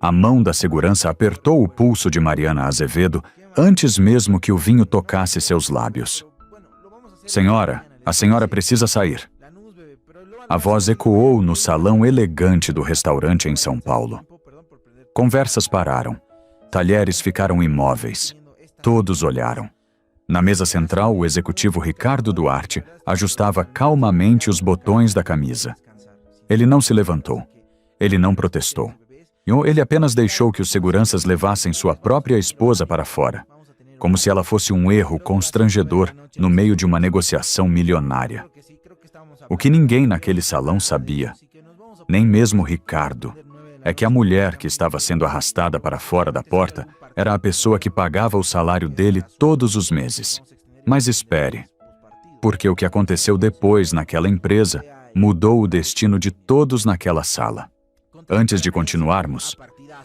A mão da segurança apertou o pulso de Mariana Azevedo antes mesmo que o vinho tocasse seus lábios. Senhora, a senhora precisa sair. A voz ecoou no salão elegante do restaurante em São Paulo. Conversas pararam. Talheres ficaram imóveis. Todos olharam. Na mesa central, o executivo Ricardo Duarte ajustava calmamente os botões da camisa. Ele não se levantou. Ele não protestou. Ele apenas deixou que os seguranças levassem sua própria esposa para fora, como se ela fosse um erro constrangedor no meio de uma negociação milionária. O que ninguém naquele salão sabia, nem mesmo Ricardo, é que a mulher que estava sendo arrastada para fora da porta era a pessoa que pagava o salário dele todos os meses. Mas espere, porque o que aconteceu depois naquela empresa mudou o destino de todos naquela sala. Antes de continuarmos,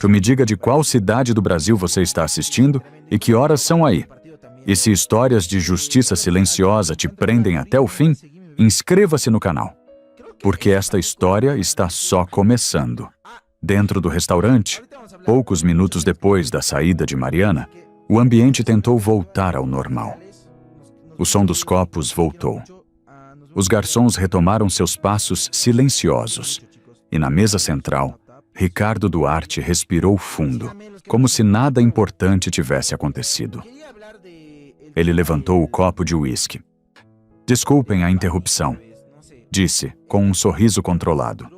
me diga de qual cidade do Brasil você está assistindo e que horas são aí. E se histórias de justiça silenciosa te prendem até o fim, inscreva-se no canal, porque esta história está só começando. Dentro do restaurante, poucos minutos depois da saída de Mariana, o ambiente tentou voltar ao normal. O som dos copos voltou. Os garçons retomaram seus passos silenciosos. E na mesa central, Ricardo Duarte respirou fundo, como se nada importante tivesse acontecido. Ele levantou o copo de uísque. Desculpem a interrupção, disse, com um sorriso controlado.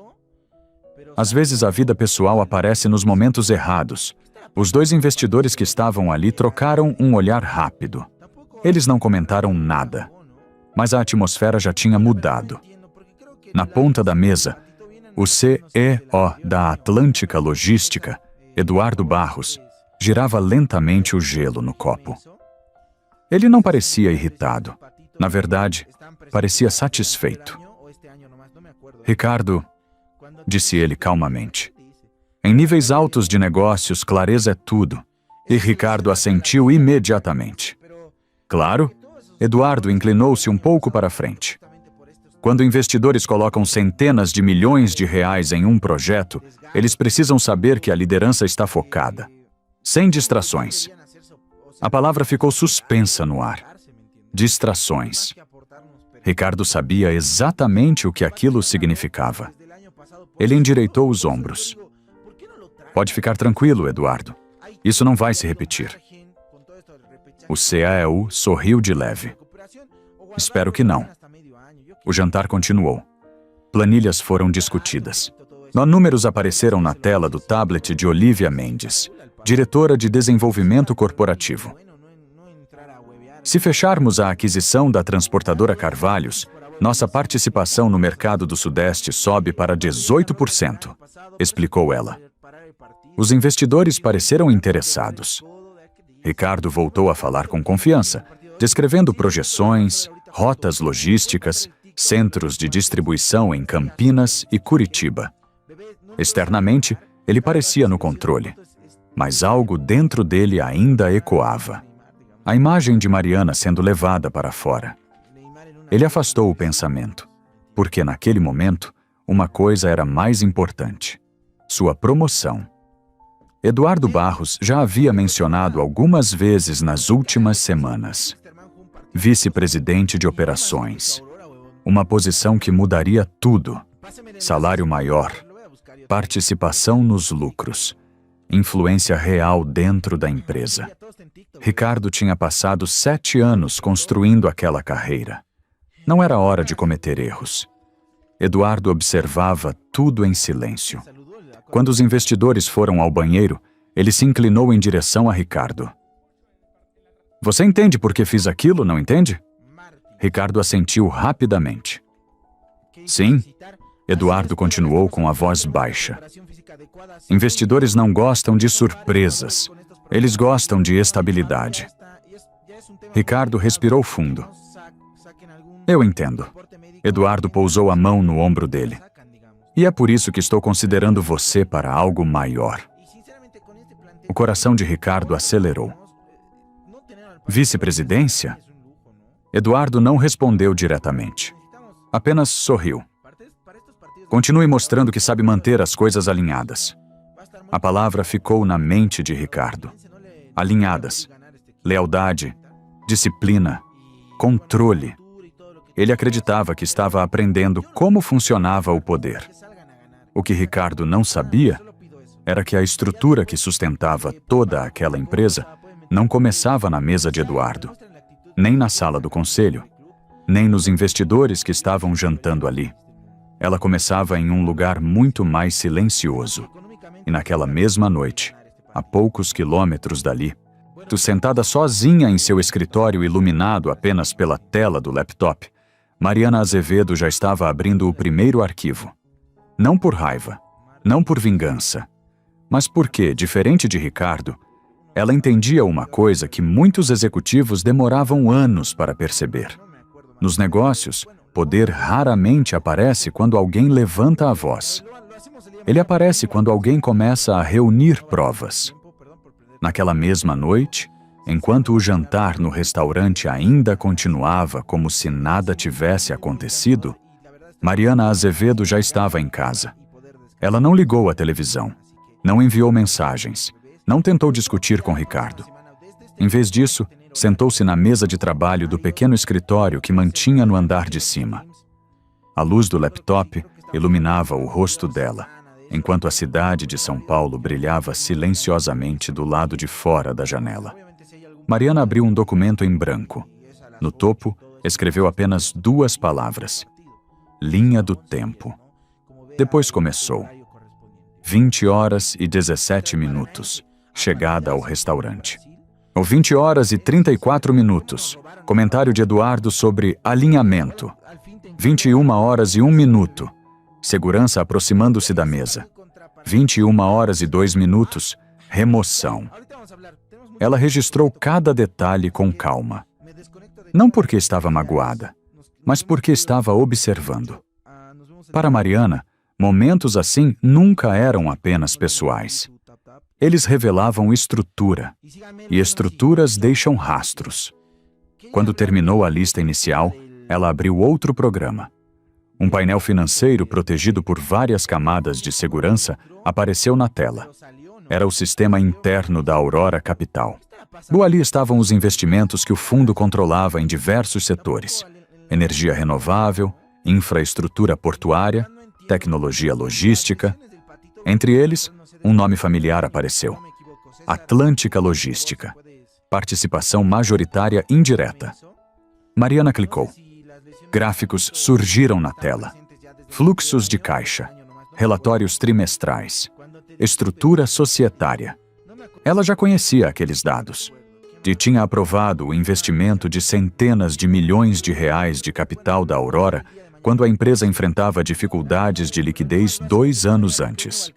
Às vezes a vida pessoal aparece nos momentos errados. Os dois investidores que estavam ali trocaram um olhar rápido. Eles não comentaram nada, mas a atmosfera já tinha mudado. Na ponta da mesa, o CEO da Atlântica Logística, Eduardo Barros, girava lentamente o gelo no copo. Ele não parecia irritado. Na verdade, parecia satisfeito. Ricardo, disse ele calmamente. Em níveis altos de negócios, clareza é tudo. E Ricardo assentiu imediatamente. Claro, Eduardo inclinou-se um pouco para frente. Quando investidores colocam centenas de milhões de reais em um projeto, eles precisam saber que a liderança está focada, sem distrações. A palavra ficou suspensa no ar. Distrações. Ricardo sabia exatamente o que aquilo significava. Ele endireitou os ombros. Pode ficar tranquilo, Eduardo. Isso não vai se repetir. O CEO sorriu de leve. Espero que não. O jantar continuou. Planilhas foram discutidas. Números apareceram na tela do tablet de Olivia Mendes, diretora de desenvolvimento corporativo. Se fecharmos a aquisição da transportadora Carvalhos, nossa participação no mercado do Sudeste sobe para 18%, explicou ela. Os investidores pareceram interessados. Ricardo voltou a falar com confiança, descrevendo projeções, rotas logísticas, centros de distribuição em Campinas e Curitiba. Externamente, ele parecia no controle, mas algo dentro dele ainda ecoava. A imagem de Mariana sendo levada para fora. Ele afastou o pensamento, porque naquele momento, uma coisa era mais importante: sua promoção. Eduardo Barros já havia mencionado algumas vezes nas últimas semanas. Vice-presidente de operações. Uma posição que mudaria tudo. Salário maior. Participação nos lucros. Influência real dentro da empresa. Ricardo tinha passado 7 anos construindo aquela carreira. Não era hora de cometer erros. Eduardo observava tudo em silêncio. Quando os investidores foram ao banheiro, ele se inclinou em direção a Ricardo. Você entende por que fiz aquilo, não entende? Ricardo assentiu rapidamente. Sim, Eduardo continuou com a voz baixa. Investidores não gostam de surpresas. Eles gostam de estabilidade. Ricardo respirou fundo. Eu entendo. Eduardo pousou a mão no ombro dele. E é por isso que estou considerando você para algo maior. O coração de Ricardo acelerou. Vice-presidência? Eduardo não respondeu diretamente. Apenas sorriu. Continue mostrando que sabe manter as coisas alinhadas. A palavra ficou na mente de Ricardo. Alinhadas, lealdade, disciplina, controle. Ele acreditava que estava aprendendo como funcionava o poder. O que Ricardo não sabia era que a estrutura que sustentava toda aquela empresa não começava na mesa de Eduardo, nem na sala do conselho, nem nos investidores que estavam jantando ali. Ela começava em um lugar muito mais silencioso. E naquela mesma noite, a poucos quilômetros dali, sentada sozinha em seu escritório iluminado apenas pela tela do laptop, Mariana Azevedo já estava abrindo o primeiro arquivo. Não por raiva, não por vingança, mas porque, diferente de Ricardo, ela entendia uma coisa que muitos executivos demoravam anos para perceber. Nos negócios, poder raramente aparece quando alguém levanta a voz. Ele aparece quando alguém começa a reunir provas. Naquela mesma noite, enquanto o jantar no restaurante ainda continuava como se nada tivesse acontecido, Mariana Azevedo já estava em casa. Ela não ligou a televisão, não enviou mensagens, não tentou discutir com Ricardo. Em vez disso, sentou-se na mesa de trabalho do pequeno escritório que mantinha no andar de cima. A luz do laptop iluminava o rosto dela, enquanto a cidade de São Paulo brilhava silenciosamente do lado de fora da janela. Mariana abriu um documento em branco. No topo, escreveu apenas 2 palavras: linha do tempo. Depois começou. 20 horas e 17 minutos. Chegada ao restaurante. Ou 20 horas e 34 minutos. Comentário de Eduardo sobre alinhamento. 21 horas e 1 minuto. Segurança aproximando-se da mesa. 21 horas e 2 minutos. Remoção. Ela registrou cada detalhe com calma. Não porque estava magoada, mas porque estava observando. Para Mariana, momentos assim nunca eram apenas pessoais. Eles revelavam estrutura, e estruturas deixam rastros. Quando terminou a lista inicial, ela abriu outro programa. Um painel financeiro protegido por várias camadas de segurança apareceu na tela. Era o sistema interno da Aurora Capital. Ali estavam os investimentos que o fundo controlava em diversos setores: energia renovável, infraestrutura portuária, tecnologia logística. Entre eles, um nome familiar apareceu: Atlântica Logística. Participação majoritária indireta. Mariana clicou. Gráficos surgiram na tela. Fluxos de caixa, relatórios trimestrais, estrutura societária. Ela já conhecia aqueles dados e tinha aprovado o investimento de centenas de milhões de reais de capital da Aurora quando a empresa enfrentava dificuldades de liquidez 2 anos antes.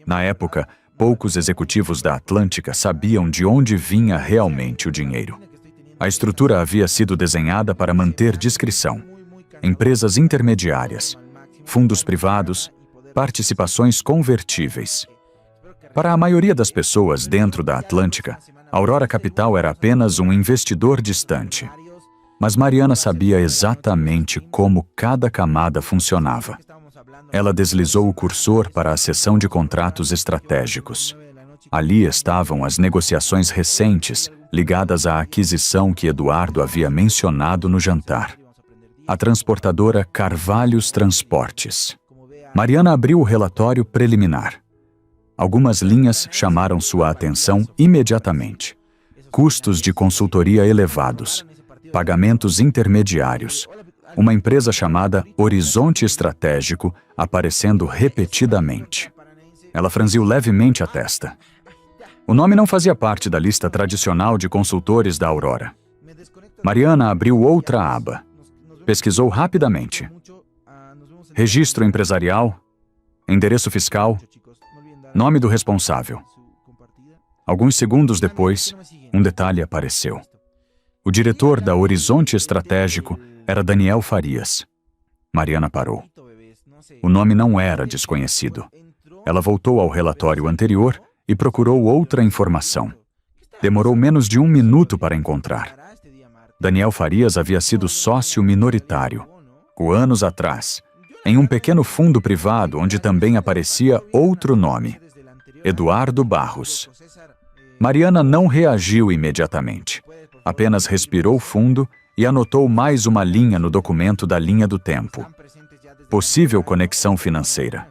Na época, poucos executivos da Atlântica sabiam de onde vinha realmente o dinheiro. A estrutura havia sido desenhada para manter discrição. Empresas intermediárias, fundos privados, participações convertíveis. Para a maioria das pessoas dentro da Atlântica, Aurora Capital era apenas um investidor distante. Mas Mariana sabia exatamente como cada camada funcionava. Ela deslizou o cursor para a seção de contratos estratégicos. Ali estavam as negociações recentes ligadas à aquisição que Eduardo havia mencionado no jantar. A transportadora Carvalhos Transportes. Mariana abriu o relatório preliminar. Algumas linhas chamaram sua atenção imediatamente. Custos de consultoria elevados, pagamentos intermediários, uma empresa chamada Horizonte Estratégico aparecendo repetidamente. Ela franziu levemente a testa. O nome não fazia parte da lista tradicional de consultores da Aurora. Mariana abriu outra aba. Pesquisou rapidamente. Registro empresarial, endereço fiscal, nome do responsável. Alguns segundos depois, um detalhe apareceu. O diretor da Horizonte Estratégico era Daniel Farias. Mariana parou. O nome não era desconhecido. Ela voltou ao relatório anterior e procurou outra informação. Demorou menos de 1 minuto para encontrar. Daniel Farias havia sido sócio minoritário, anos atrás, em um pequeno fundo privado onde também aparecia outro nome: Eduardo Barros. Mariana não reagiu imediatamente. Apenas respirou fundo e anotou mais uma linha no documento da linha do tempo. Possível conexão financeira.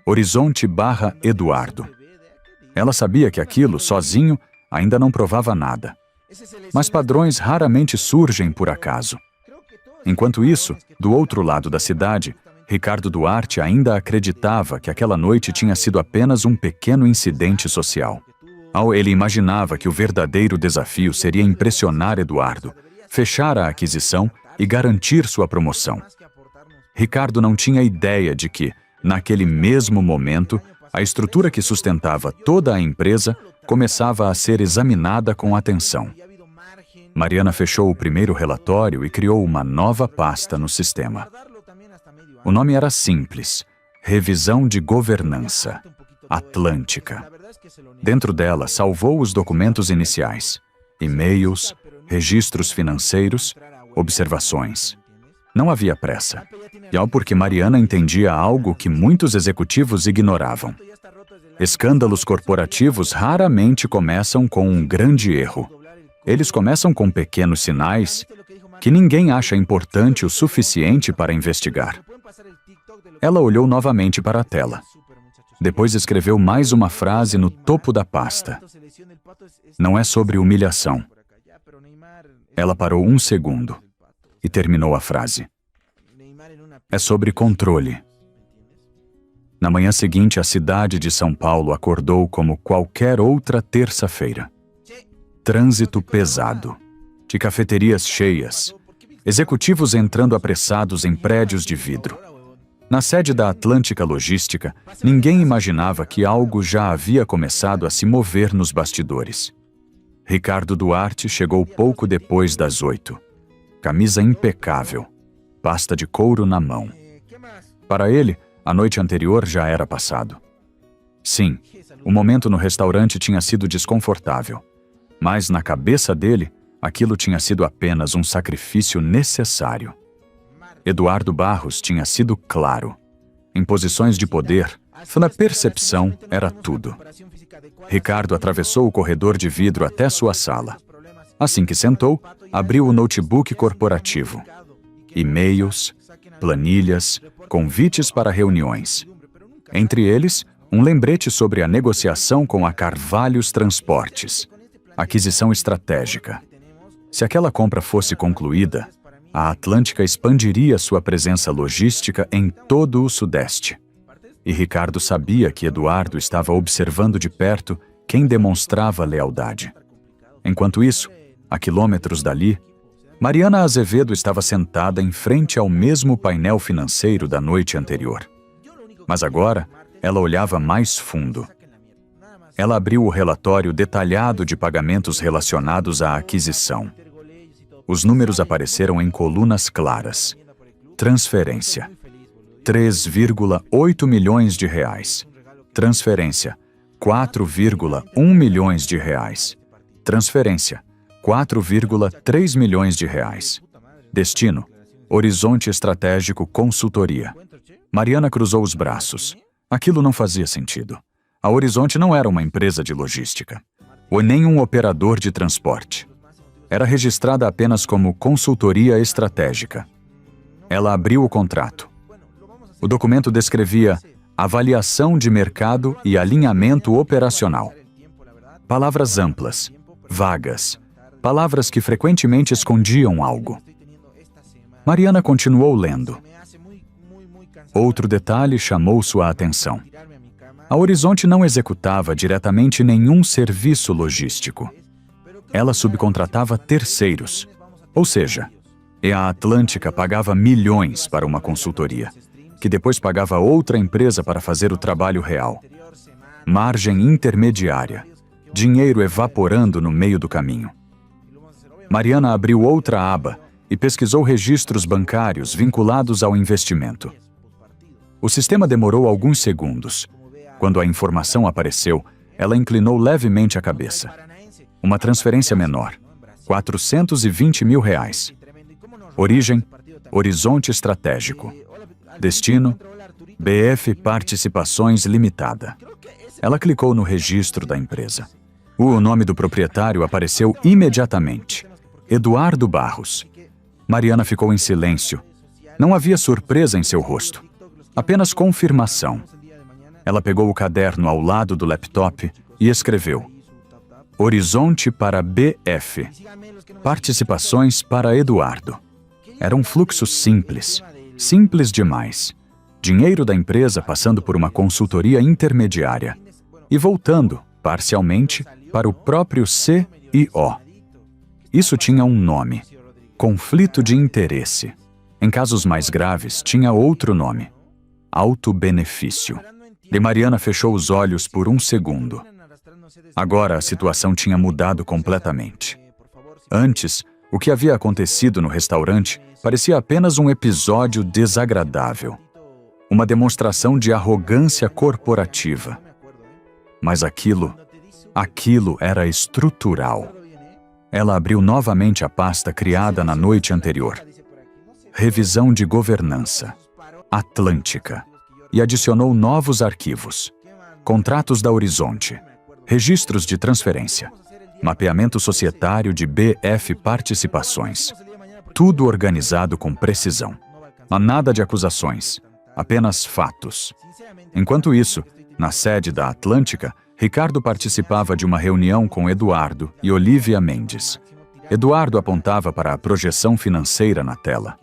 Horizonte/Eduardo. Ela sabia que aquilo, sozinho, ainda não provava nada. Mas padrões raramente surgem por acaso. Enquanto isso, do outro lado da cidade, Ricardo Duarte ainda acreditava que aquela noite tinha sido apenas um pequeno incidente social. Ele imaginava que o verdadeiro desafio seria impressionar Eduardo, fechar a aquisição e garantir sua promoção. Ricardo não tinha ideia de que, naquele mesmo momento, a estrutura que sustentava toda a empresa começava a ser examinada com atenção. Mariana fechou o primeiro relatório e criou uma nova pasta no sistema. O nome era simples: Revisão de Governança, Atlântica. Dentro dela, salvou os documentos iniciais, e-mails, registros financeiros, observações. Não havia pressa. E porque Mariana entendia algo que muitos executivos ignoravam. Escândalos corporativos raramente começam com um grande erro. Eles começam com pequenos sinais que ninguém acha importante o suficiente para investigar. Ela olhou novamente para a tela. Depois escreveu mais uma frase no topo da pasta. Não é sobre humilhação. Ela parou um segundo e terminou a frase. É sobre controle. Na manhã seguinte, a cidade de São Paulo acordou como qualquer outra terça-feira. Trânsito pesado, de cafeterias cheias, executivos entrando apressados em prédios de vidro. Na sede da Atlântica Logística, ninguém imaginava que algo já havia começado a se mover nos bastidores. Ricardo Duarte chegou pouco depois das 8. Camisa impecável, pasta de couro na mão. Para ele, a noite anterior já era passado. Sim, o momento no restaurante tinha sido desconfortável, mas na cabeça dele, aquilo tinha sido apenas um sacrifício necessário. Eduardo Barros tinha sido claro. Em posições de poder, na percepção, era tudo. Ricardo atravessou o corredor de vidro até sua sala. Assim que sentou, abriu o notebook corporativo. E-mails, planilhas, convites para reuniões. Entre eles, um lembrete sobre a negociação com a Carvalhos Transportes, aquisição estratégica. Se aquela compra fosse concluída, a Atlântica expandiria sua presença logística em todo o Sudeste. E Ricardo sabia que Eduardo estava observando de perto quem demonstrava lealdade. Enquanto isso, a quilômetros dali, Mariana Azevedo estava sentada em frente ao mesmo painel financeiro da noite anterior. Mas agora, ela olhava mais fundo. Ela abriu o relatório detalhado de pagamentos relacionados à aquisição. Os números apareceram em colunas claras. Transferência: 3,8 milhões de reais. Transferência: 4,1 milhões de reais. Transferência: 4,3 milhões de reais. Destino: Horizonte Estratégico Consultoria. Mariana cruzou os braços. Aquilo não fazia sentido. A Horizonte não era uma empresa de logística, ou nem um operador de transporte. Era registrada apenas como consultoria estratégica. Ela abriu o contrato. O documento descrevia avaliação de mercado e alinhamento operacional. Palavras amplas, vagas, palavras que frequentemente escondiam algo. Mariana continuou lendo. Outro detalhe chamou sua atenção. A Horizonte não executava diretamente nenhum serviço logístico. Ela subcontratava terceiros, ou seja, a Atlântica pagava milhões para uma consultoria, que depois pagava outra empresa para fazer o trabalho real. Margem intermediária, dinheiro evaporando no meio do caminho. Mariana abriu outra aba e pesquisou registros bancários vinculados ao investimento. O sistema demorou alguns segundos. Quando a informação apareceu, ela inclinou levemente a cabeça. Uma transferência menor, 420 mil reais. Origem: Horizonte Estratégico. Destino: BF Participações Limitada. Ela clicou no registro da empresa. O nome do proprietário apareceu imediatamente: Eduardo Barros. Mariana ficou em silêncio. Não havia surpresa em seu rosto, apenas confirmação. Ela pegou o caderno ao lado do laptop e escreveu: Horizonte para BF. Participações para Eduardo. Era um fluxo simples, simples demais. Dinheiro da empresa passando por uma consultoria intermediária e voltando, parcialmente, para o próprio CEO. Isso tinha um nome: conflito de interesse. Em casos mais graves, tinha outro nome: auto-benefício. E Mariana fechou os olhos por um segundo. Agora a situação tinha mudado completamente. Antes, o que havia acontecido no restaurante parecia apenas um episódio desagradável. Uma demonstração de arrogância corporativa. Mas aquilo era estrutural. Ela abriu novamente a pasta criada na noite anterior. Revisão de governança. Atlântica. E adicionou novos arquivos. Contratos da Horizonte. Registros de transferência. Mapeamento societário de BF Participações. Tudo organizado com precisão. Nada de acusações. Apenas fatos. Enquanto isso, na sede da Atlântica, Ricardo participava de uma reunião com Eduardo e Olivia Mendes. Eduardo apontava para a projeção financeira na tela.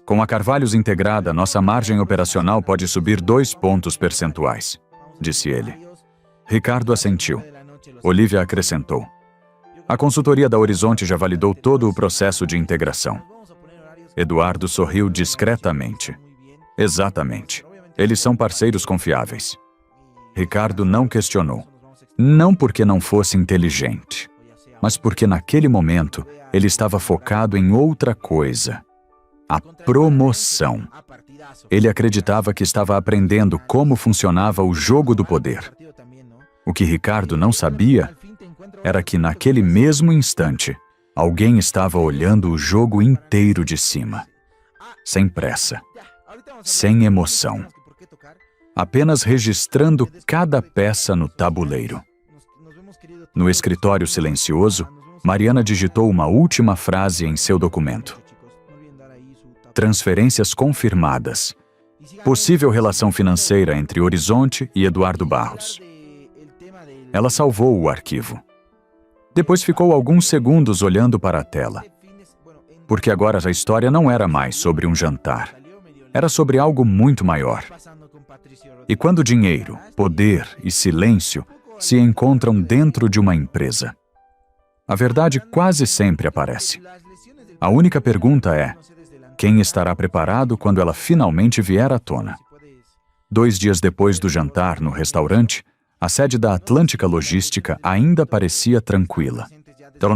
Com a Carvalhos integrada, nossa margem operacional pode subir 2 pontos percentuais, disse ele. Ricardo assentiu. Olivia acrescentou: a consultoria da Horizonte já validou todo o processo de integração. Eduardo sorriu discretamente. Exatamente. Eles são parceiros confiáveis. Ricardo não questionou. Não porque não fosse inteligente, mas porque naquele momento ele estava focado em outra coisa: a promoção. Ele acreditava que estava aprendendo como funcionava o jogo do poder. O que Ricardo não sabia era que naquele mesmo instante, alguém estava olhando o jogo inteiro de cima. Sem pressa. Sem emoção. Apenas registrando cada peça no tabuleiro. No escritório silencioso, Mariana digitou uma última frase em seu documento. Transferências confirmadas. Possível relação financeira entre Horizonte e Eduardo Barros. Ela salvou o arquivo. Depois ficou alguns segundos olhando para a tela. Porque agora a história não era mais sobre um jantar. Era sobre algo muito maior. E quando dinheiro, poder e silêncio se encontram dentro de uma empresa, a verdade quase sempre aparece. A única pergunta é: quem estará preparado quando ela finalmente vier à tona? 2 dias depois do jantar no restaurante, a sede da Atlântica Logística ainda parecia tranquila.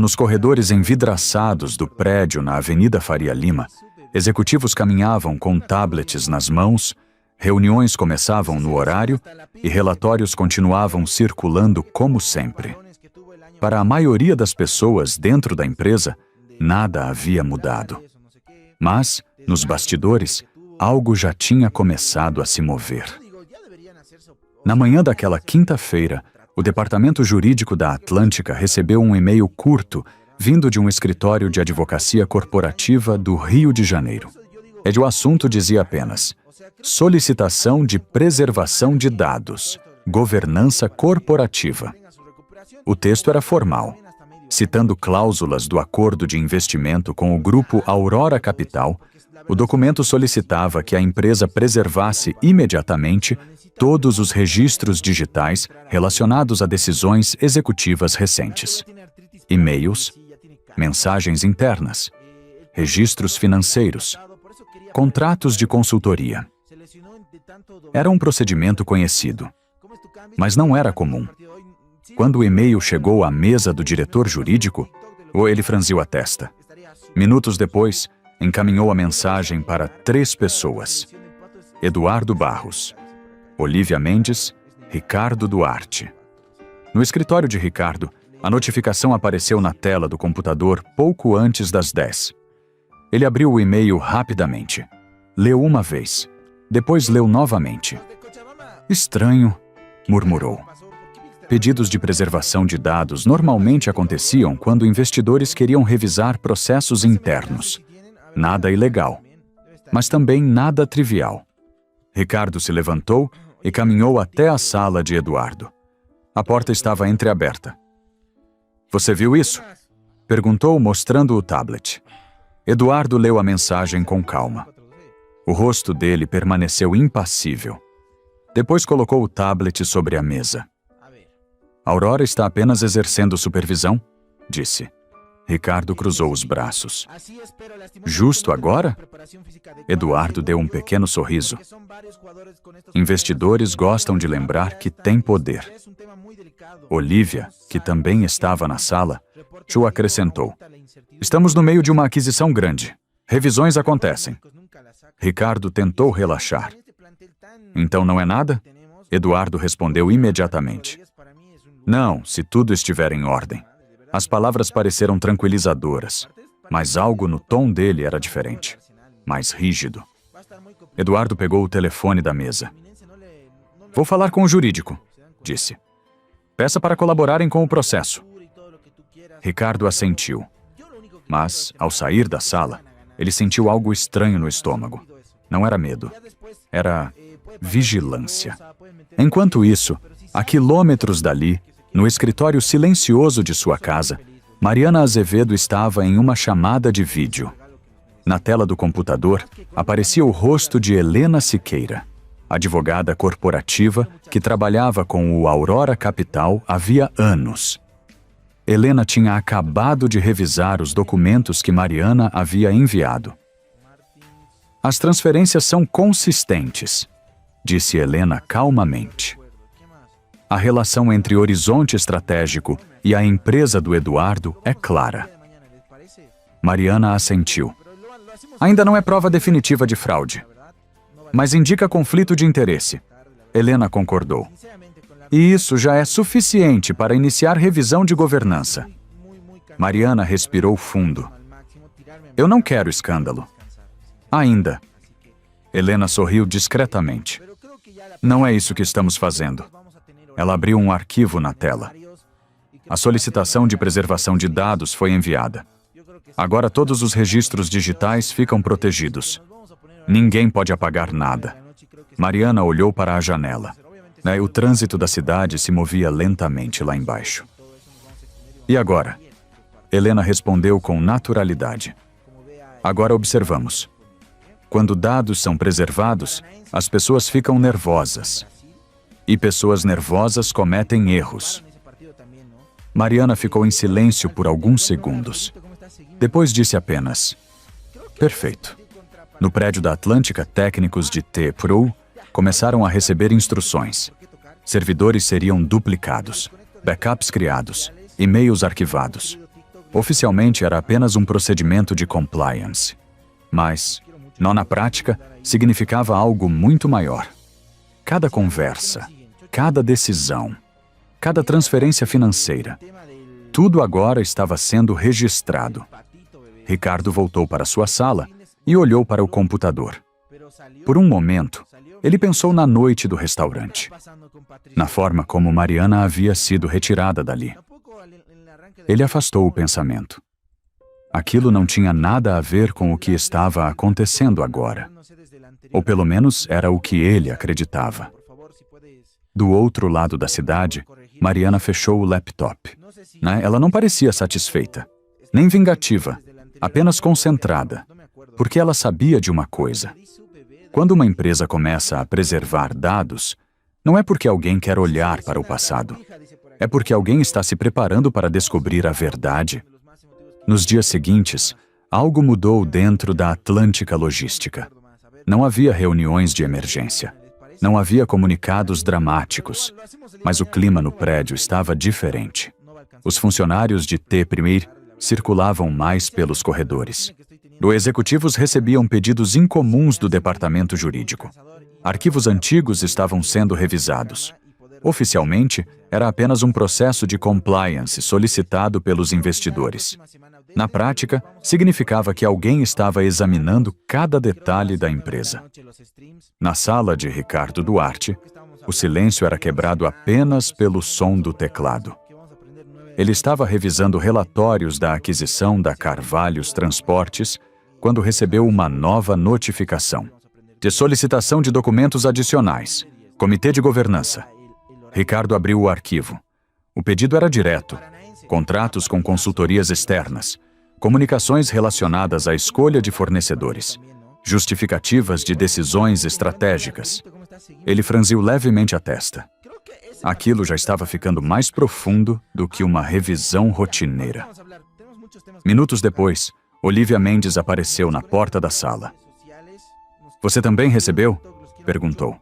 Nos corredores envidraçados do prédio na Avenida Faria Lima, executivos caminhavam com tablets nas mãos, reuniões começavam no horário e relatórios continuavam circulando como sempre. Para a maioria das pessoas dentro da empresa, nada havia mudado. Mas, nos bastidores, algo já tinha começado a se mover. Na manhã daquela quinta-feira, o departamento jurídico da Atlântica recebeu um e-mail curto vindo de um escritório de advocacia corporativa do Rio de Janeiro. O assunto dizia apenas: solicitação de preservação de dados, governança corporativa. O texto era formal, citando cláusulas do acordo de investimento com o grupo Aurora Capital. O documento solicitava que a empresa preservasse imediatamente todos os registros digitais relacionados a decisões executivas recentes. E-mails, mensagens internas, registros financeiros, contratos de consultoria. Era um procedimento conhecido, mas não era comum. Quando o e-mail chegou à mesa do diretor jurídico, ele franziu a testa. Minutos depois, encaminhou a mensagem para 3 pessoas: Eduardo Barros, Olivia Mendes, Ricardo Duarte. No escritório de Ricardo, a notificação apareceu na tela do computador pouco antes das 10. Ele abriu o e-mail rapidamente. Leu uma vez. Depois leu novamente. Estranho. murmurou. Pedidos de preservação de dados normalmente aconteciam quando investidores queriam revisar processos internos. Nada ilegal, mas também nada trivial. Ricardo se levantou e caminhou até a sala de Eduardo. A porta estava entreaberta. Você viu isso? Perguntou, mostrando o tablet. Eduardo leu a mensagem com calma. O rosto dele permaneceu impassível. Depois colocou o tablet sobre a mesa. Aurora está apenas exercendo supervisão, disse. Ricardo cruzou os braços. Justo agora? Eduardo deu um pequeno sorriso. Investidores gostam de lembrar que têm poder. Olivia, que também estava na sala, Chu acrescentou. Estamos no meio de uma aquisição grande. Revisões acontecem. Ricardo tentou relaxar. Então não é nada? Eduardo respondeu imediatamente. Não, se tudo estiver em ordem. As palavras pareceram tranquilizadoras, mas algo no tom dele era diferente, mais rígido. Eduardo pegou o telefone da mesa. Vou falar com o jurídico, disse. Peça para colaborarem com o processo. Ricardo assentiu. Mas, ao sair da sala, ele sentiu algo estranho no estômago. Não era medo. Era vigilância. Enquanto isso, a quilômetros dali, no escritório silencioso de sua casa, Mariana Azevedo estava em uma chamada de vídeo. Na tela do computador, aparecia o rosto de Helena Siqueira, advogada corporativa que trabalhava com o Aurora Capital havia anos. Helena tinha acabado de revisar os documentos que Mariana havia enviado. As transferências são consistentes, disse Helena calmamente. A relação entre Horizonte Estratégico e a empresa do Eduardo é clara. Mariana assentiu. Ainda não é prova definitiva de fraude, mas indica conflito de interesse. Helena concordou. E isso já é suficiente para iniciar revisão de governança. Mariana respirou fundo. Eu não quero escândalo. Ainda. Helena sorriu discretamente. Não é isso que estamos fazendo. Ela abriu um arquivo na tela. A solicitação de preservação de dados foi enviada. Agora todos os registros digitais ficam protegidos. Ninguém pode apagar nada. Mariana olhou para a janela. O trânsito da cidade se movia lentamente lá embaixo. E agora? Helena respondeu com naturalidade. Agora observamos. Quando dados são preservados, as pessoas ficam nervosas. E pessoas nervosas cometem erros. Mariana ficou em silêncio por alguns segundos. Depois disse apenas, perfeito. No prédio da Atlântica, técnicos de T-Pro começaram a receber instruções. Servidores seriam duplicados, backups criados, e-mails arquivados. Oficialmente era apenas um procedimento de compliance. Mas, na prática, significava algo muito maior. Cada conversa, cada decisão, cada transferência financeira, tudo agora estava sendo registrado. Ricardo voltou para sua sala e olhou para o computador. Por um momento, ele pensou na noite do restaurante, na forma como Mariana havia sido retirada dali. Ele afastou o pensamento. Aquilo não tinha nada a ver com o que estava acontecendo agora. Ou pelo menos era o que ele acreditava. Do outro lado da cidade, Mariana fechou o laptop. Ela não parecia satisfeita, nem vingativa, apenas concentrada, porque ela sabia de uma coisa. Quando uma empresa começa a preservar dados, não é porque alguém quer olhar para o passado. É porque alguém está se preparando para descobrir a verdade. Nos dias seguintes, algo mudou dentro da Atlântica Logística. Não havia reuniões de emergência. Não havia comunicados dramáticos. Mas o clima no prédio estava diferente. Os funcionários de T-Premier circulavam mais pelos corredores. Os executivos recebiam pedidos incomuns do departamento jurídico. Arquivos antigos estavam sendo revisados. Oficialmente, era apenas um processo de compliance solicitado pelos investidores. Na prática, significava que alguém estava examinando cada detalhe da empresa. Na sala de Ricardo Duarte, O silêncio era quebrado apenas pelo som do teclado. Ele estava revisando relatórios da aquisição da Carvalhos Transportes quando recebeu uma nova notificação. De solicitação de documentos adicionais. Comitê de Governança. Ricardo abriu o arquivo. O pedido era direto. Contratos com consultorias externas. Comunicações relacionadas à escolha de fornecedores. Justificativas de decisões estratégicas. Ele franziu levemente a testa. Aquilo já estava ficando mais profundo do que uma revisão rotineira. Minutos depois, Olivia Mendes apareceu na porta da sala. "Você também recebeu?" perguntou.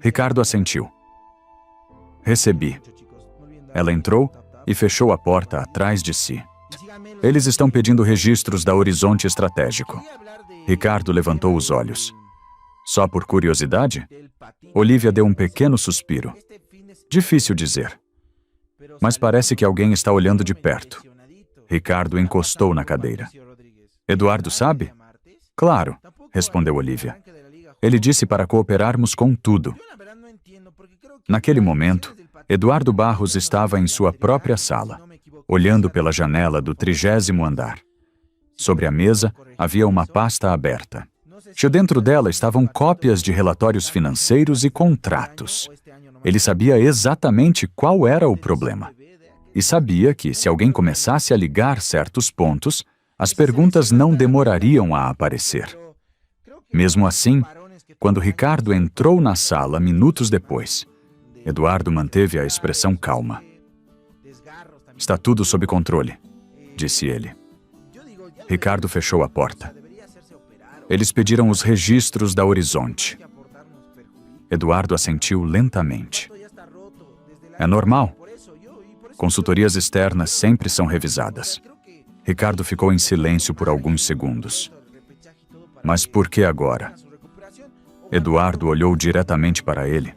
Ricardo assentiu. "Recebi." Ela entrou e fechou a porta atrás de si. "Eles estão pedindo registros da Horizonte Estratégico." Ricardo levantou os olhos. "Só por curiosidade?" Olivia deu um pequeno suspiro. Difícil dizer. Mas parece que alguém está olhando de perto. Ricardo encostou na cadeira. "Eduardo sabe?" "Claro", respondeu Olivia. "Ele disse para cooperarmos com tudo." Naquele momento, Eduardo Barros estava em sua própria sala, olhando pela janela do 30º andar. Sobre a mesa, havia uma pasta aberta. Dentro dela estavam cópias de relatórios financeiros e contratos. Ele sabia exatamente qual era o problema. E sabia que, se alguém começasse a ligar certos pontos, as perguntas não demorariam a aparecer. Mesmo assim, quando Ricardo entrou na sala minutos depois, Eduardo manteve a expressão calma. "Está tudo sob controle", disse ele. Ricardo fechou a porta. "Eles pediram os registros da Horizonte." Eduardo assentiu lentamente. "É normal. Consultorias externas sempre são revisadas." Ricardo ficou em silêncio por alguns segundos. "Mas por que agora?" Eduardo olhou diretamente para ele.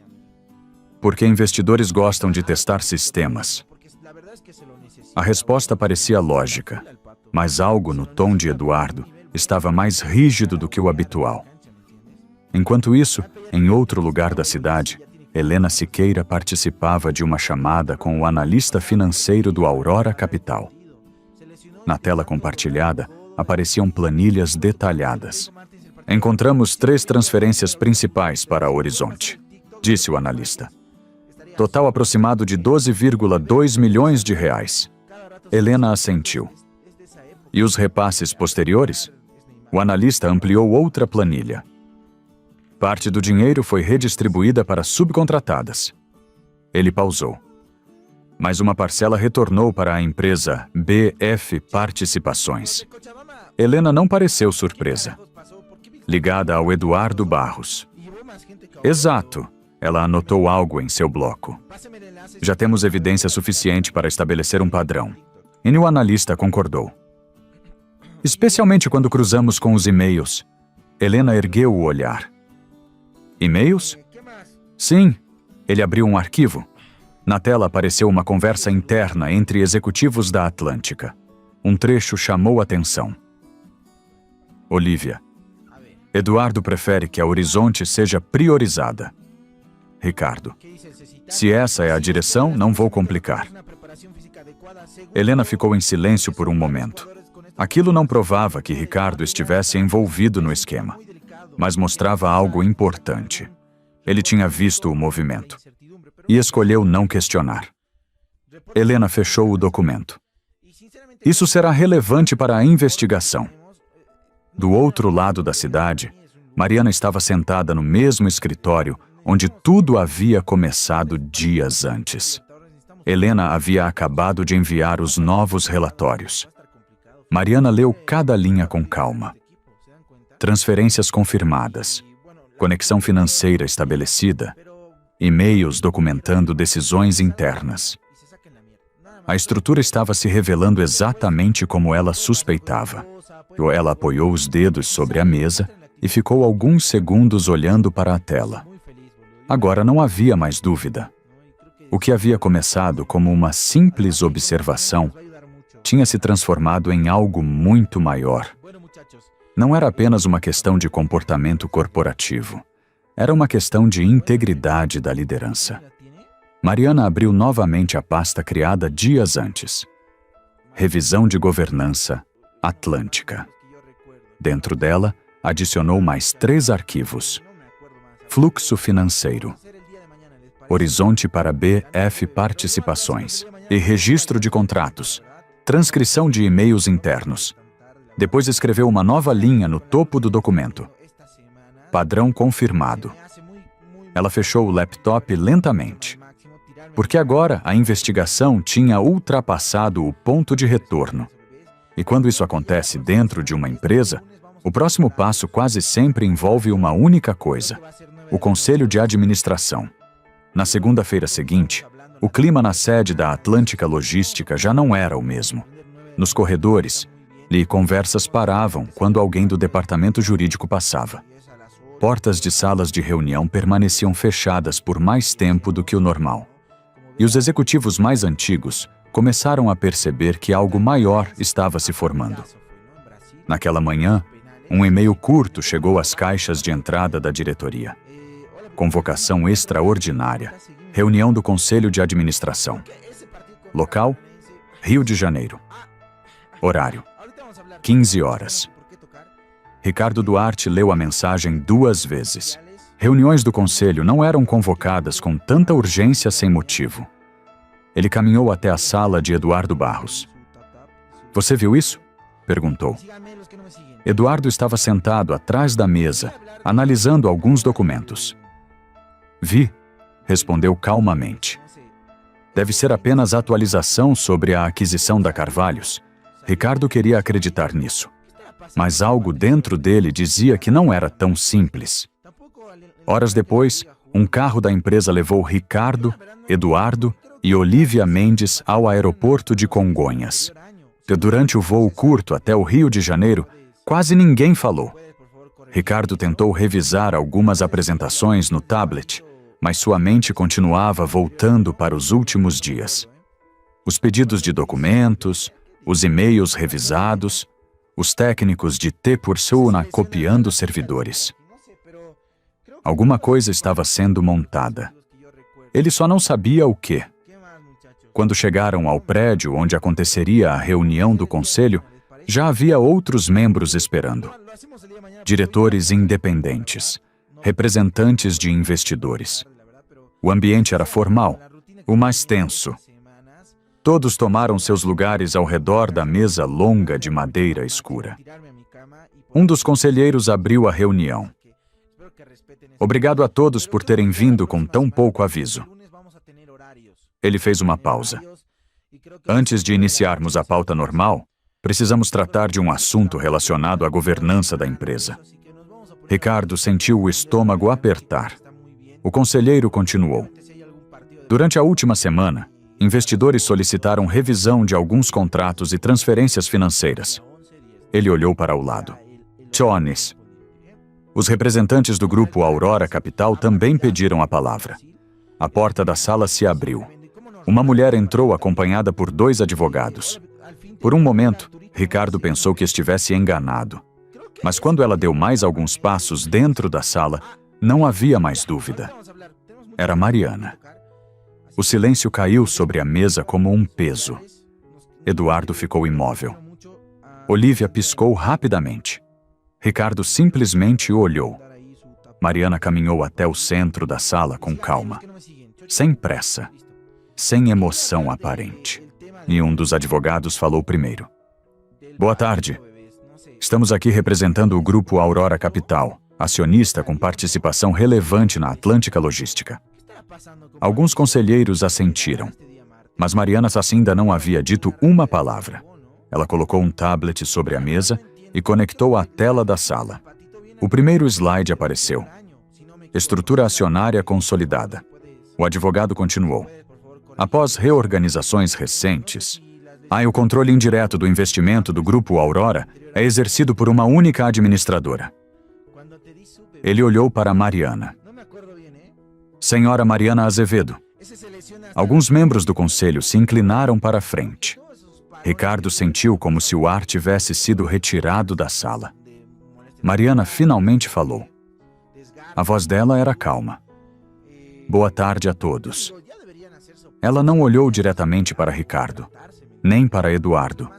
"Porque investidores gostam de testar sistemas." A resposta parecia lógica, mas algo no tom de Eduardo estava mais rígido do que o habitual. Enquanto isso, em outro lugar da cidade, Helena Siqueira participava de uma chamada com o analista financeiro do Aurora Capital. Na tela compartilhada, apareciam planilhas detalhadas. "Encontramos 3 transferências principais para a Horizonte", disse o analista. "Total aproximado de 12,2 milhões de reais." Helena assentiu. "E os repasses posteriores?" O analista ampliou outra planilha. "Parte do dinheiro foi redistribuída para subcontratadas." Ele pausou. "Mas uma parcela retornou para a empresa BF Participações." Helena não pareceu surpresa. "Ligada ao Eduardo Barros." "Exato." Ela anotou algo em seu bloco. "Já temos evidência suficiente para estabelecer um padrão." E o analista concordou. "Especialmente quando cruzamos com os e-mails." Helena ergueu o olhar. "E-mails?" "Sim." Ele abriu um arquivo. Na tela apareceu uma conversa interna entre executivos da Atlântica. Um trecho chamou atenção. "Olivia, Eduardo prefere que a Horizonte seja priorizada." Ricardo: "Se essa é a direção, não vou complicar." Helena ficou em silêncio por um momento. Aquilo não provava que Ricardo estivesse envolvido no esquema, mas mostrava algo importante. Ele tinha visto o movimento e escolheu não questionar. Helena fechou o documento. "Isso será relevante para a investigação." Do outro lado da cidade, Mariana estava sentada no mesmo escritório onde tudo havia começado dias antes. Helena havia acabado de enviar os novos relatórios. Mariana leu cada linha com calma. Transferências confirmadas, conexão financeira estabelecida, e-mails documentando decisões internas. A estrutura estava se revelando exatamente como ela suspeitava. Ela apoiou os dedos sobre a mesa e ficou alguns segundos olhando para a tela. Agora não havia mais dúvida. O que havia começado como uma simples observação tinha se transformado em algo muito maior. Não era apenas uma questão de comportamento corporativo. Era uma questão de integridade da liderança. Mariana abriu novamente a pasta criada dias antes. Revisão de governança Atlântica. Dentro dela, adicionou mais 3 arquivos. Fluxo financeiro. Horizonte para BF Participações. E registro de contratos. Transcrição de e-mails internos. Depois escreveu uma nova linha no topo do documento. Padrão confirmado. Ela fechou o laptop lentamente. Porque agora a investigação tinha ultrapassado o ponto de retorno. E quando isso acontece dentro de uma empresa, o próximo passo quase sempre envolve uma única coisa: o Conselho de Administração. Na segunda-feira seguinte, o clima na sede da Atlântica Logística já não era o mesmo. Nos corredores, conversas paravam quando alguém do departamento jurídico passava. Portas de salas de reunião permaneciam fechadas por mais tempo do que o normal. E os executivos mais antigos começaram a perceber que algo maior estava se formando. Naquela manhã, um e-mail curto chegou às caixas de entrada da diretoria. Convocação extraordinária. Reunião do Conselho de Administração. Local: Rio de Janeiro. Horário: 15 horas. Ricardo Duarte leu a mensagem 2 vezes. Reuniões do conselho não eram convocadas com tanta urgência sem motivo. Ele caminhou até a sala de Eduardo Barros. "Você viu isso?" perguntou. Eduardo estava sentado atrás da mesa, analisando alguns documentos. "Vi", respondeu calmamente. "Deve ser apenas atualização sobre a aquisição da Carvalhos." Ricardo queria acreditar nisso. Mas algo dentro dele dizia que não era tão simples. Horas depois, um carro da empresa levou Ricardo, Eduardo e Olívia Mendes ao aeroporto de Congonhas. Durante o voo curto até o Rio de Janeiro, quase ninguém falou. Ricardo tentou revisar algumas apresentações no tablet, mas sua mente continuava voltando para os últimos dias. Os pedidos de documentos, os e-mails revisados, os técnicos de T-Persona copiando servidores. Alguma coisa estava sendo montada. Ele só não sabia o quê. Quando chegaram ao prédio onde aconteceria a reunião do conselho, já havia outros membros esperando. Diretores independentes, representantes de investidores. O ambiente era formal, o mais tenso. Todos tomaram seus lugares ao redor da mesa longa de madeira escura. Um dos conselheiros abriu a reunião. "Obrigado a todos por terem vindo com tão pouco aviso." Ele fez uma pausa. "Antes de iniciarmos a pauta normal, precisamos tratar de um assunto relacionado à governança da empresa." Ricardo sentiu o estômago apertar. O conselheiro continuou. "Durante a última semana, investidores solicitaram revisão de alguns contratos e transferências financeiras." Ele olhou para o lado. "Jones." Os representantes do grupo Aurora Capital também pediram a palavra. A porta da sala se abriu. Uma mulher entrou acompanhada por 2 advogados. Por um momento, Ricardo pensou que estivesse enganado. Mas quando ela deu mais alguns passos dentro da sala, não havia mais dúvida. Era Mariana. O silêncio caiu sobre a mesa como um peso. Eduardo ficou imóvel. Olívia piscou rapidamente. Ricardo simplesmente olhou. Mariana caminhou até o centro da sala com calma. Sem pressa. Sem emoção aparente. E um dos advogados falou primeiro. "Boa tarde. Estamos aqui representando o grupo Aurora Capital, acionista com participação relevante na Atlântica Logística." Alguns conselheiros assentiram, mas Mariana Sacinda não havia dito uma palavra. Ela colocou um tablet sobre a mesa e conectou à tela da sala. O primeiro slide apareceu. Estrutura acionária consolidada. O advogado continuou. Após reorganizações recentes, o controle indireto do investimento do Grupo Aurora é exercido por uma única administradora. Ele olhou para Mariana. Senhora Mariana Azevedo. Alguns membros do conselho se inclinaram para a frente. Ricardo sentiu como se o ar tivesse sido retirado da sala. Mariana finalmente falou. A voz dela era calma. Boa tarde a todos. Ela não olhou diretamente para Ricardo, nem para Eduardo,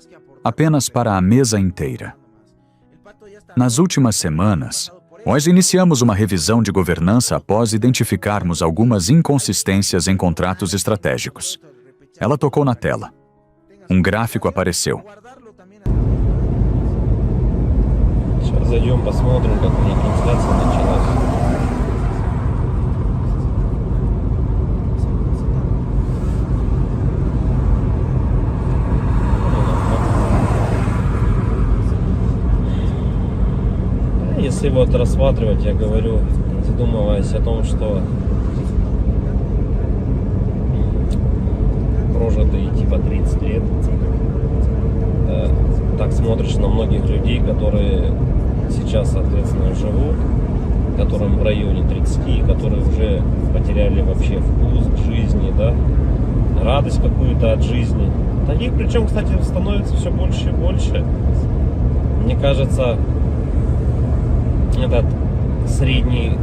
apenas para a mesa inteira. Nas últimas semanas, nós iniciamos uma revisão de governança após identificarmos algumas inconsistências em contratos estratégicos. Ela tocou na tela. Um gráfico apareceu. Сейчас зайдем, посмотрим, как у них трансляция началась. Если вот рассматривать, я говорю, задумываясь о том, что прожитые типа 30 лет, так смотришь на многих людей, которые сейчас, соответственно, живут, которым в районе 30, которые уже потеряли вообще вкус к жизни, да, радость какую-то от жизни. Таких, причем, кстати, становится все больше и больше. Мне кажется, этот средний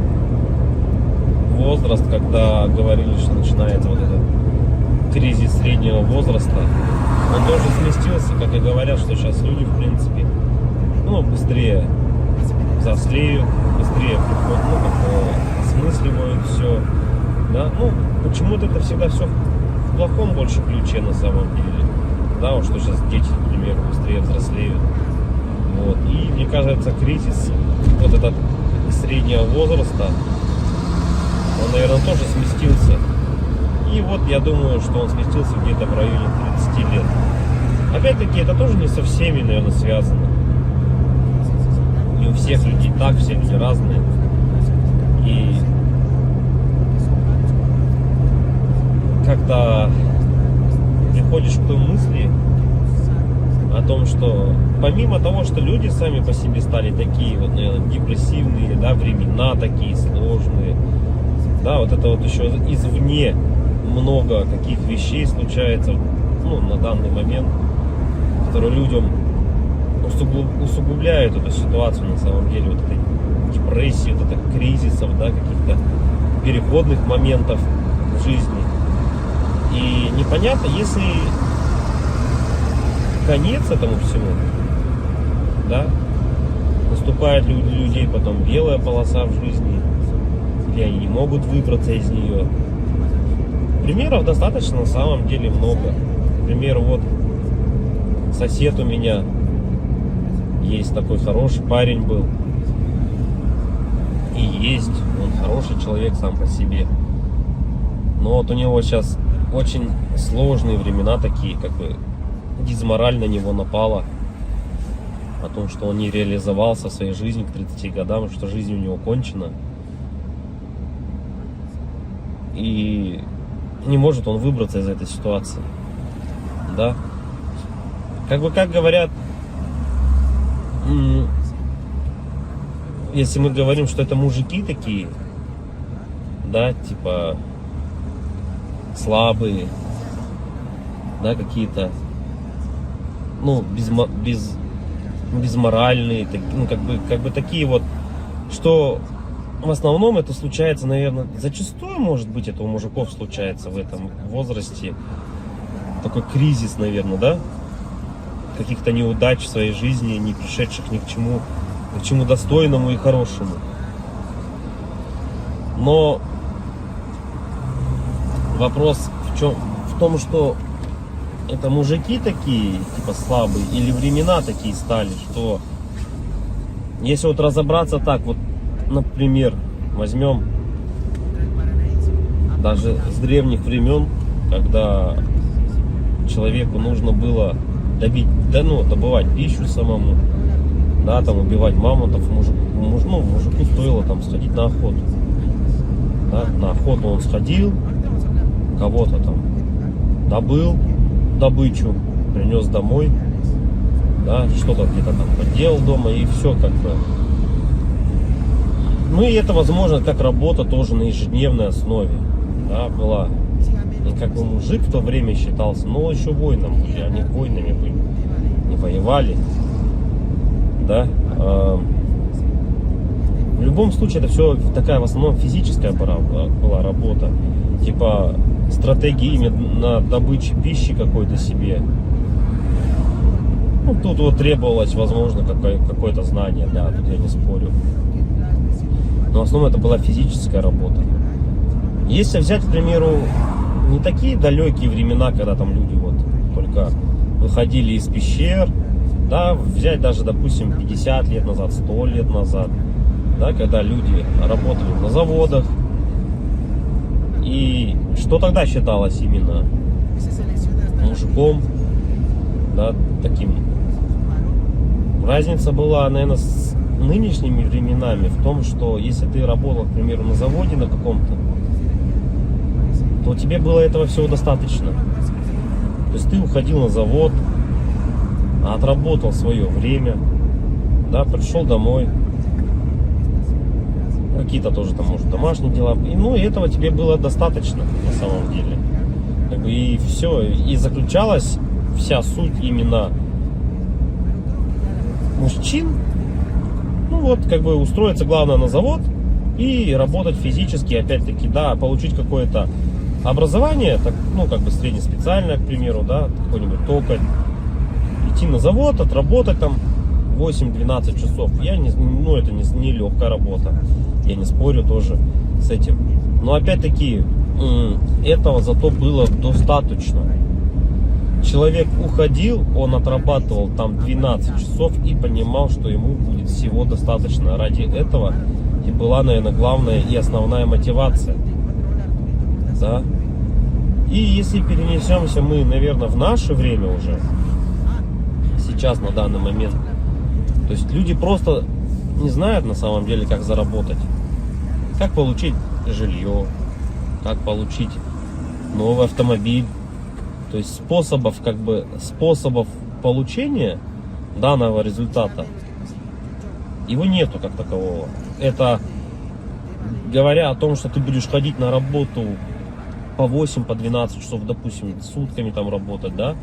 возраст, когда говорили, что начинается вот этот кризис среднего возраста, он тоже сместился, как и говорят, что сейчас люди, в принципе, быстрее взрослеют, быстрее осмысливают все, да, почему-то это всегда все в плохом больше ключе на самом деле, да, вот что сейчас дети, к примеру, быстрее взрослеют, вот, и мне кажется, кризис вот этот среднего возраста, он, наверное, тоже сместился. И вот я думаю, что он сместился где-то в районе 30 лет. Опять-таки, это тоже не со всеми, наверное, связано. Не у всех людей так, все люди разные. И когда приходишь к той мысли о том, что помимо того, что люди сами по себе стали такие вот, наверное, депрессивные, да, времена такие сложные, да, вот это вот еще извне много каких вещей случается, на данный момент, которые людям усугубляют эту ситуацию на самом деле, вот этой депрессии, вот этих кризисов, да, каких-то переходных моментов в жизни. И непонятно, если конец этому всему, да, наступает у людей потом белая полоса в жизни, или они не могут выбраться из нее. Примеров достаточно на самом деле много. К примеру, вот сосед у меня есть такой хороший парень был. И есть, он хороший человек сам по себе. Но вот у него сейчас очень сложные времена такие, как бы дизмораль на него напала. О том, что он не реализовался в своей жизни к 30 годам, что жизнь у него кончена. И не может он выбраться из этой ситуации. Да? Как говорят, если мы говорим, что это мужики такие, да, типа слабые, да, какие-то, безморальные, как бы такие вот, что в основном это случается, наверное, зачастую, может быть, это у мужиков случается в этом возрасте, такой кризис, наверное, да, каких-то неудач в своей жизни, не пришедших ни к чему достойному и хорошему. Но вопрос в том, что это мужики такие, типа слабые, или времена такие стали, что если вот разобраться так, вот, например, возьмем даже с древних времен, когда человеку нужно было добывать пищу самому, да, там убивать мамонтов, мужику стоило там сходить на охоту. Да, на охоту он сходил, кого-то там добыл добычу, принес домой, да, что-то где-то там поделал дома, и все как бы. И это возможно как работа тоже на ежедневной основе, да, была. И как бы мужик в то время считался, но еще воином были, они воинами были, не воевали, да. В любом случае, это все такая в основном физическая была работа. Типа стратегии именно добычи пищи какой-то себе. Ну, тут вот требовалось, возможно, какое-то знание, да, тут я не спорю. Но в основном это была физическая работа. Если взять, к примеру, не такие далекие времена, когда там люди вот только выходили из пещер, да, взять даже, допустим, 50 лет назад, 100 лет назад, да, когда люди работали на заводах, и что тогда считалось именно мужиком, да, таким. Разница была, наверное, с нынешними временами в том, что если ты работал, к примеру, на заводе на каком-то, то тебе было этого всего достаточно. То есть ты уходил на завод, отработал свое время, да, пришел домой, какие-то тоже там, может, домашние дела, и этого тебе было достаточно на самом деле. Как бы и все, и заключалась вся суть именно мужчин, ну вот, как бы устроиться, главное, на завод и работать физически, опять-таки, да, получить какое-то образование, так, ну, как бы среднеспециальное, к примеру, да, какой-нибудь токарь, идти на завод, отработать там 8-12 часов, это не легкая работа, я не спорю тоже с этим, но опять-таки этого зато было достаточно. Человек уходил, он отрабатывал там 12 часов и понимал, что ему будет всего достаточно. Ради этого и была, наверное, главная и основная мотивация. Да? И если перенесемся мы, наверное, в наше время уже, сейчас, на данный момент, то есть люди просто не знают на самом деле, как заработать. Как получить жилье, как получить новый автомобиль. То есть способов получения данного результата его нету как такового. Это говоря о том, что ты будешь ходить на работу по 8, по 12 часов, допустим, сутками там работать, да,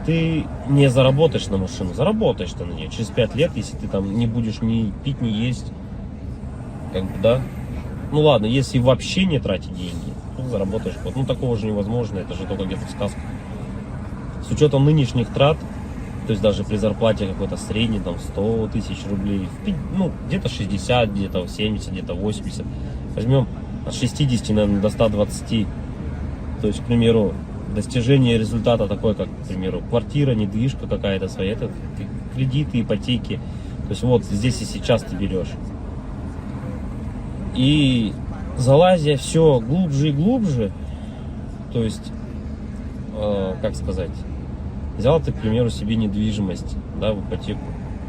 ты не заработаешь на машину, заработаешь ты на нее через 5 лет, если ты там не будешь ни пить, ни есть, как бы, да. Ну ладно, если вообще не тратить деньги, заработаешь. Ну, такого же невозможно, это же только где-то в сказках. С учетом нынешних трат, то есть даже при зарплате какой-то средней, там 100 тысяч рублей, ну, где-то 60, где-то 70, где-то 80. Возьмем от 60, наверное, до 120. То есть, к примеру, достижение результата такой, как, к примеру, квартира, недвижка какая-то своя, это кредиты, ипотеки. То есть вот здесь и сейчас ты берешь. И залазя все глубже и глубже, то есть, как сказать, взял ты, к примеру, себе недвижимость, да, в ипотеку,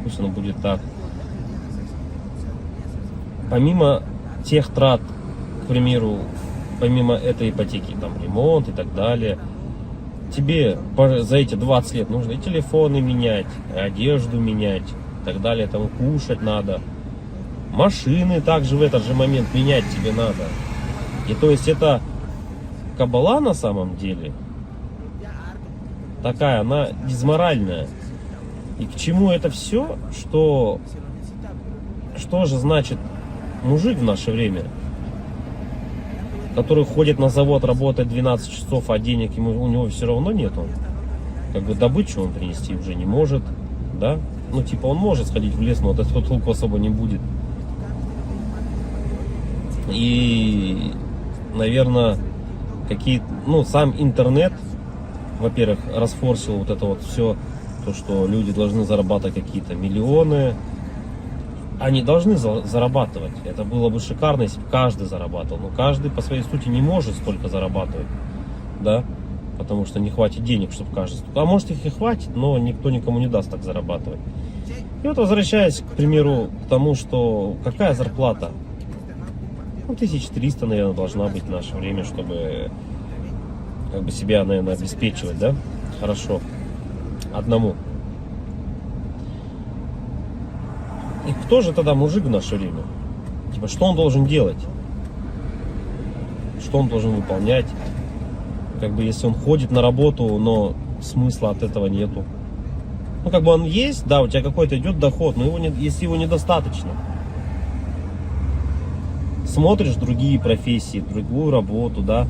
пусть оно будет так. Помимо тех трат, к примеру, помимо этой ипотеки, там, ремонт и так далее, тебе за эти 20 лет нужно и телефоны менять, и одежду менять, и так далее, там, кушать надо. Машины также в этот же момент менять тебе надо. И то есть это кабала на самом деле такая, она дизморальная. И к чему это все? Что же значит мужик в наше время, который ходит на завод, работает 12 часов, а денег у него все равно нету. Как бы добычу он принести уже не может, да? Ну типа он может сходить в лес, но от этого толку особо не будет. И, наверное, сам интернет, во-первых, расфорсил вот это вот все, то, что люди должны зарабатывать какие-то миллионы. Они должны зарабатывать. Это было бы шикарно, если бы каждый зарабатывал. Но каждый по своей сути не может столько зарабатывать, да, потому что не хватит денег, чтобы каждый. А может их и хватит, но никто никому не даст так зарабатывать. И вот возвращаясь, к примеру, к тому, что какая зарплата? 1300, наверное, должна быть в наше время, чтобы как бы себя, наверное, обеспечивать, да? Хорошо. Одному. И кто же тогда мужик в наше время? Типа, что он должен делать? Что он должен выполнять? Как бы, если он ходит на работу, но смысла от этого нету. Ну, как бы он есть, да, у тебя какой-то идет доход, но если его недостаточно. смотришь другие профессии, другую работу, да,